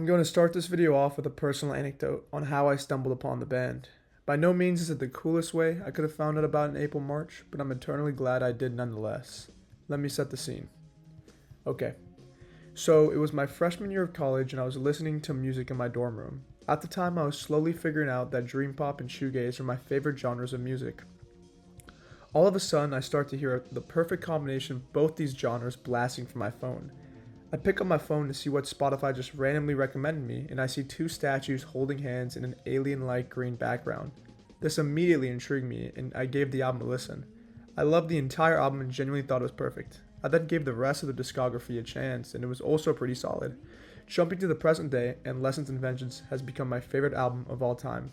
I'm going to start this video off with a personal anecdote on how I stumbled upon the band. By no means is it the coolest way I could have found out about in April March, but I'm eternally glad I did nonetheless. Let me set the scene. Okay, so it was my freshman year of college and I was listening to music in my dorm room. At the time I was slowly figuring out that dream pop and shoegaze are my favorite genres of music. All of a sudden I start to hear the perfect combination of both these genres blasting from my phone. I pick up my phone to see what Spotify just randomly recommended me, and I see two statues holding hands in an alien-like green background. This immediately intrigued me, and I gave the album a listen. I loved the entire album and genuinely thought it was perfect. I then gave the rest of the discography a chance, and it was also pretty solid. Jumping to the present day, and Lessons and Vengeance has become my favorite album of all time.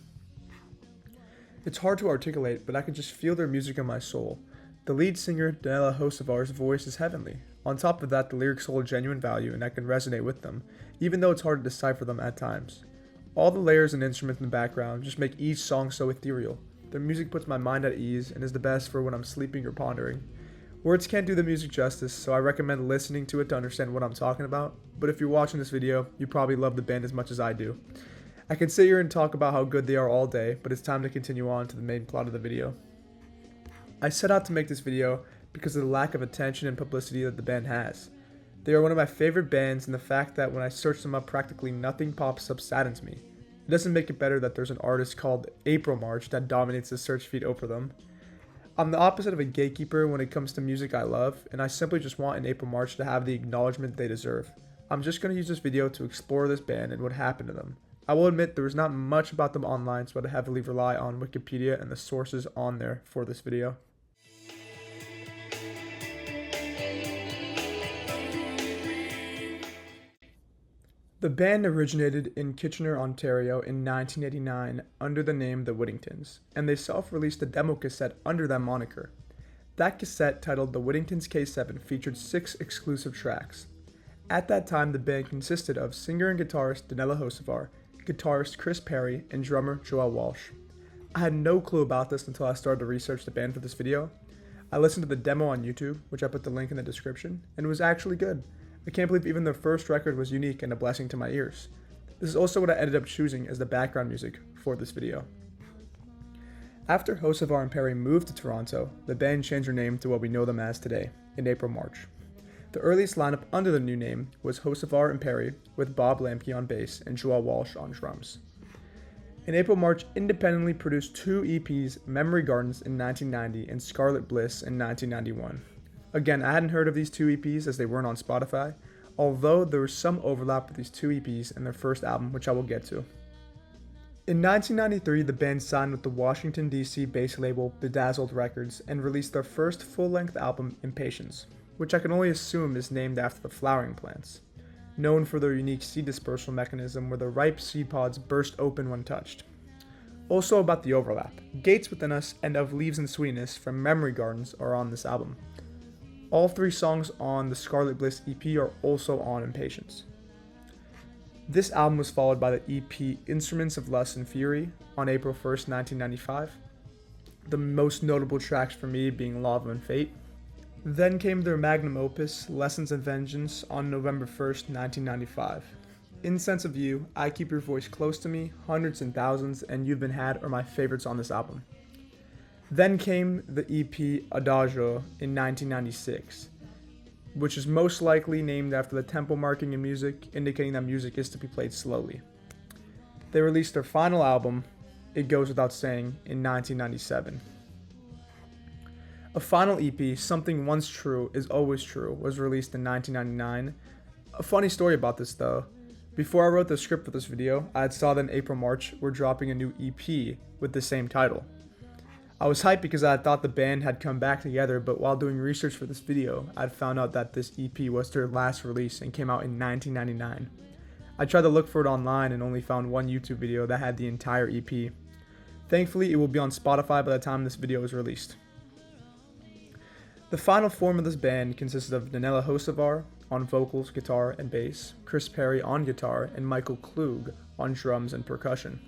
It's hard to articulate, but I can just feel their music in my soul. The lead singer, Danila Hocevar's voice is heavenly. On top of that, the lyrics hold genuine value and I can resonate with them, even though it's hard to decipher them at times. All the layers and instruments in the background just make each song so ethereal. Their music puts my mind at ease and is the best for when I'm sleeping or pondering. Words can't do the music justice, so I recommend listening to it to understand what I'm talking about, but if you're watching this video, you probably love the band as much as I do. I could sit here and talk about how good they are all day, but it's time to continue on to the main plot of the video. I set out to make this video because of the lack of attention and publicity that the band has. They are one of my favorite bands, and the fact that when I search them up practically nothing pops up saddens me. It doesn't make it better that there's an artist called April March that dominates the search feed over them. I'm the opposite of a gatekeeper when it comes to music I love, and I simply just want an April March to have the acknowledgement they deserve. I'm just going to use this video to explore this band and what happened to them. I will admit there is not much about them online, so I heavily rely on Wikipedia and the sources on there for this video. The band originated in Kitchener, Ontario in 1989 under the name The Whittingtons, and they self-released a demo cassette under that moniker. That cassette, titled The Whittingtons K7, featured 6 exclusive tracks. At that time, the band consisted of singer and guitarist Danila Hocevar, guitarist Chris Perry, and drummer Joel Walsh. I had no clue about this until I started to research the band for this video. I listened to the demo on YouTube, which I put the link in the description, and it was actually good. I can't believe even their first record was unique and a blessing to my ears. This is also what I ended up choosing as the background music for this video. After Hocevar and Perry moved to Toronto, the band changed their name to what we know them as today, in April March. The earliest lineup under the new name was Hocevar and Perry, with Bob Lamke on bass and Joel Walsh on drums. In April March independently produced 2 EPs, Memory Gardens in 1990 and Scarlet Bliss in 1991. Again, I hadn't heard of these 2 EPs as they weren't on Spotify, although there was some overlap with these 2 EPs and their first album, which I will get to. In 1993, the band signed with the Washington, D.C. based label Bedazzled Records and released their first full-length album, Impatience, which I can only assume is named after the flowering plants, known for their unique seed dispersal mechanism where the ripe seed pods burst open when touched. Also about the overlap, Gates Within Us and Of Leaves and Sweetness from Memory Gardens are on this album. All 3 songs on the Scarlet Bliss EP are also on Impatience. This album was followed by the EP Instruments of Lust and Fury on April 1st, 1995, the most notable tracks for me being Lava and Fate. Then came their magnum opus, Lessons and Vengeance, on November 1st, 1995. Incense Of You, I Keep Your Voice Close to Me, Hundreds and Thousands, and You've Been Had are my favorites on this album. Then came the EP Adagio in 1996, which is most likely named after the tempo marking in music, indicating that music is to be played slowly. They released their final album, It Goes Without Saying, in 1997. A final EP, Something Once True Is Always True, was released in 1999. A funny story about this though. Before I wrote the script for this video, I had saw that in April March were dropping a new EP with the same title. I was hyped because I had thought the band had come back together, but while doing research for this video, I had found out that this EP was their last release and came out in 1999. I tried to look for it online and only found one YouTube video that had the entire EP. Thankfully, it will be on Spotify by the time this video is released. The final form of this band consisted of Danila Hocevar on vocals, guitar, and bass, Chris Perry on guitar, and Michael Klug on drums and percussion.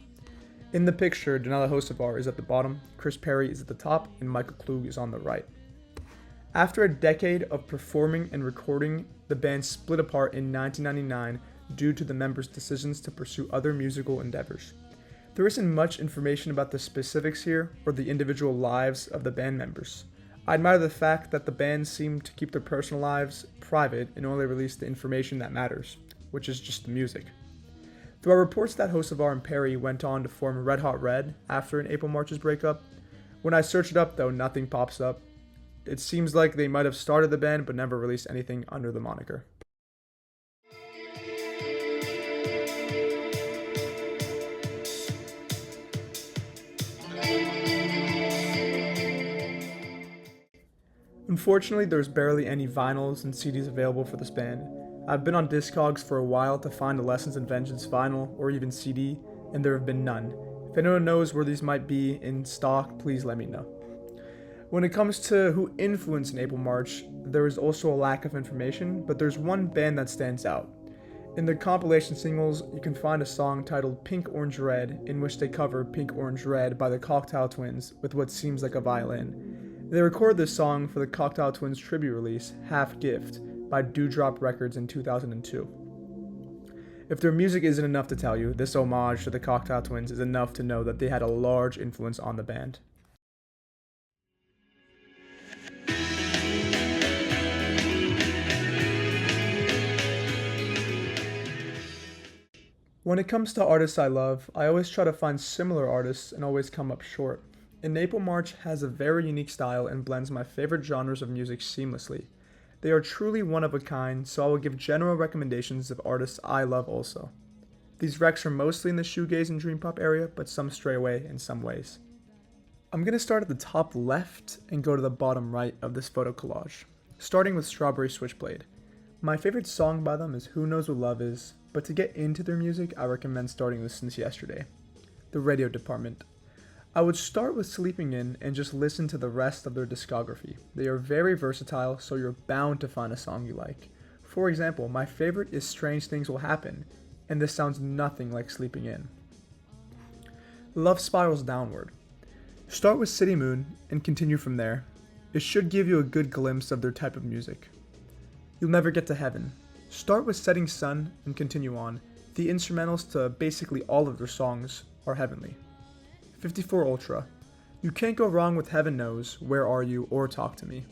In the picture, Danila Hocevar is at the bottom, Chris Perry is at the top, and Michael Klug is on the right. After a decade of performing and recording, the band split apart in 1999 due to the members' decisions to pursue other musical endeavors. There isn't much information about the specifics here or the individual lives of the band members. I admire the fact that the band seemed to keep their personal lives private and only release the information that matters, which is just the music. There are reports that host of R. Perry went on to form Red Hot Red after an April March's breakup. When I search it up though, nothing pops up. It seems like they might have started the band but never released anything under the moniker. Unfortunately, there's barely any vinyls and CDs available for this band. I've been on Discogs for a while to find a Lessons and Vengeance vinyl or even CD, and there have been none. If anyone knows where these might be in stock, please let me know. When it comes to who influenced an April March, there is also a lack of information, but there's one band that stands out. In their compilation singles, you can find a song titled Pink Orange Red, in which they cover Pink Orange Red by the Cocktail Twins with what seems like a violin. They recorded this song for the Cocktail Twins tribute release, Half Gift, by Dewdrop Records in 2002. If their music isn't enough to tell you, this homage to the Cocktail Twins is enough to know that they had a large influence on the band. When it comes to artists I love, I always try to find similar artists and always come up short. An April March has a very unique style and blends my favorite genres of music seamlessly. They are truly one of a kind, so I will give general recommendations of artists I love also. These recs are mostly in the shoegaze and dream pop area, but some stray away in some ways. I'm going to start at the top left and go to the bottom right of this photo collage, starting with Strawberry Switchblade. My favorite song by them is Who Knows What Love Is, but to get into their music, I recommend starting with Since Yesterday. The Radio Dept. I would start with Sleeping In and just listen to the rest of their discography. They are very versatile, so you're bound to find a song you like. For example, my favorite is Strange Things Will Happen, and this sounds nothing like Sleeping In. Love Spirals Downward. Start with City Moon and continue from there. It should give you a good glimpse of their type of music. You'll Never Get to Heaven. Start with Setting Sun and continue on. The instrumentals to basically all of their songs are heavenly. 54 Ultra. You can't go wrong with Heaven Knows, Where Are You, or Talk to Me.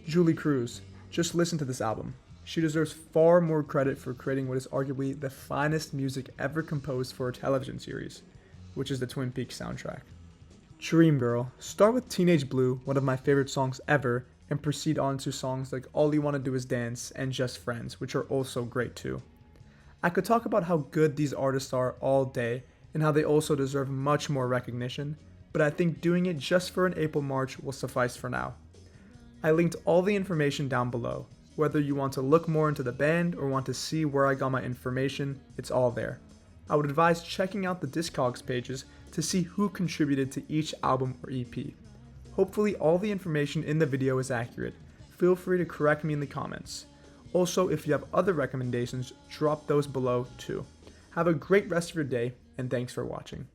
Julee Cruise. Just listen to this album. She deserves far more credit for creating what is arguably the finest music ever composed for a television series, which is the Twin Peaks soundtrack. Dreamgirl. Start with Teenage Blue, one of my favorite songs ever, and proceed on to songs like All You Wanna Do Is Dance and Just Friends, which are also great too. I could talk about how good these artists are all day, and how they also deserve much more recognition, but I think doing it just for an April March will suffice for now. I linked all the information down below. Whether you want to look more into the band or want to see where I got my information, it's all there. I would advise checking out the Discogs pages to see who contributed to each album or EP. Hopefully all the information in the video is accurate. Feel free to correct me in the comments. Also, if you have other recommendations, drop those below too. Have a great rest of your day, and thanks for watching.